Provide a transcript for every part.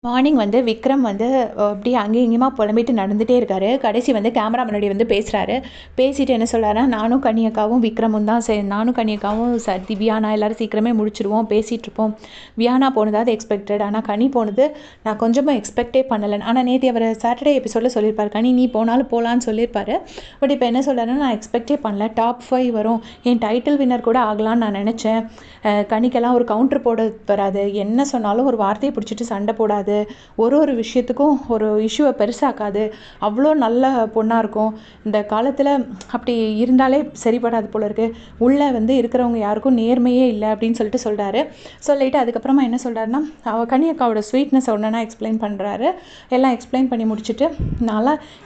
Morning வந்து விக்ரம் வந்து அப்படியே அங்கேயும் இங்கேயுமா புலம்பிட்டு நடந்துகிட்டே இருக்காரு. கடைசி வந்து கேமரா முன்னாடி வந்து பேசுகிறாரு. பேசிட்டு என்ன சொல்கிறாருன்னா, நானும் கனியக்காவும் விக்ரமும் தான் நானும் கனியக்காவும் வியானா எல்லோரும் சீக்கிரமே முடிச்சிடுவோம், பேசிகிட்ருப்போம். வியானா போனது அது எக்ஸ்பெக்டட். ஆனால் கனி போனது நான் கொஞ்சமாக எக்ஸ்பெக்டே பண்ணலை. ஆனால் நேற்று அவர் சாட்டர்டே எபிசோடில் சொல்லியிருப்பார், கனி நீ போனாலும் போகலான்னு சொல்லியிருப்பாரு. பட் இப்போ என்ன சொல்கிறாருன்னா, நான் எக்ஸ்பெக்டே பண்ணல, டாப் 5 வரும், என் டைட்டில் வின்னர் கூட ஆகலான்னு நான் நினச்சேன். கனிக்கெல்லாம் ஒரு கவுண்டர் போட வராது, என்ன சொன்னாலும் ஒரு வார்த்தையை பிடிச்சிட்டு சண்டை போடாது, ஒரு விஷயத்துக்கும் ஒரு இஷ்யூவை பெருசாக்காது, அவ்வளோ நல்ல பொண்ணாக இருக்கும். இந்த காலத்தில் அப்படி இருந்தாலே சரிப்படாது போல இருக்குது. உள்ளே வந்து இருக்கிறவங்க யாருக்கும் நேர்மையே இல்லை அப்படின்னு சொல்கிறாரு. சொல்லிட்டு அதுக்கப்புறமா என்ன சொல்கிறாருன்னா, கனியக்காவோட ஸ்வீட்னஸ் ஒன்றுனா எக்ஸ்பிளைன் பண்ணுறாரு. எல்லாம் எக்ஸ்பிளைன் பண்ணி முடிச்சுட்டு,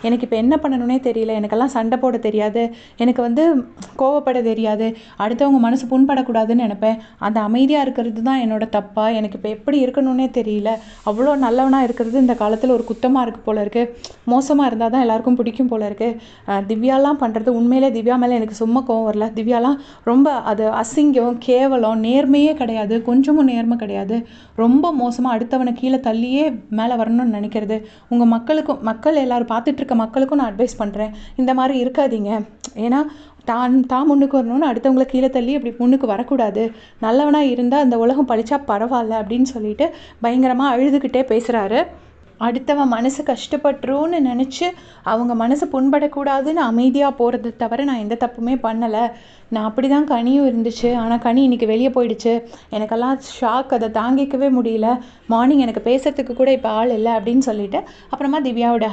எனக்கு இப்போ என்ன பண்ணணுன்னே தெரியல, எனக்கெல்லாம் சண்டை போட தெரியாது, எனக்கு வந்து கோவப்பட தெரியாது, அடுத்தவங்க மனசு புண்படக்கூடாதுன்னு நினைப்பேன், அந்த அமைதியாக இருக்கிறது தான் என்னோட தப்பா, எனக்கு இப்போ எப்படி இருக்கணும்னே தெரியல, அவ்வளோ நல்லவனாக இருக்கிறது இந்த காலத்தில் ஒரு குத்தமாக இருக்குது போல இருக்குது, மோசமாக இருந்தால் தான் எல்லாருக்கும் பிடிக்கும் போல இருக்குது. திவ்யாலாம் பண்ணுறது உண்மையிலே திவ்யா மேலே எனக்கு சும்மா கோவம் வரல, திவ்யாலாம் ரொம்ப அது அசிங்கம், கேவலம், நேர்மையே கிடையாது, கொஞ்சமும் நேர்மை கிடையாது, ரொம்ப மோசமாக அடுத்தவனை கீழே தள்ளியே மேலே வரணும்னு நினைக்கிறது. உங்கள் மக்கள் எல்லோரும் பார்த்துட்ருக்க மக்களுக்கும் நான் அட்வைஸ் பண்ணுறேன், இந்த மாதிரி இருக்காதீங்க. ஏன்னா தான் முன்னுக்கு வரணும்னு அடுத்தவங்களை கீழே தள்ளி அப்படி முன்னுக்கு வரக்கூடாது, நல்லவனாக இருந்தால் அந்த உலகம் பழிச்சா பரவாயில்ல அப்படின்னு சொல்லிட்டு பயங்கரமாக அழுதுகிட்டே பேசுகிறாரு. அடுத்தவன் மனசு கஷ்டப்பட்டுருன்னு நினச்சி அவங்க மனசு புண்படக்கூடாதுன்னு அமைதியாக போகிறது தவிர நான் எந்த தப்புமே பண்ணலை. நான் அப்படி தான் கனியும் இருந்துச்சு, ஆனால் கனி இன்றைக்கி வெளியே போயிடுச்சு, எனக்கெல்லாம் ஷாக், அதை தாங்கிக்கவே முடியல, மார்னிங் எனக்கு பேசுறதுக்கு கூட இப்போ ஆள் இல்லை அப்படின்னு சொல்லிட்டு அப்புறமா திவ்யாவோட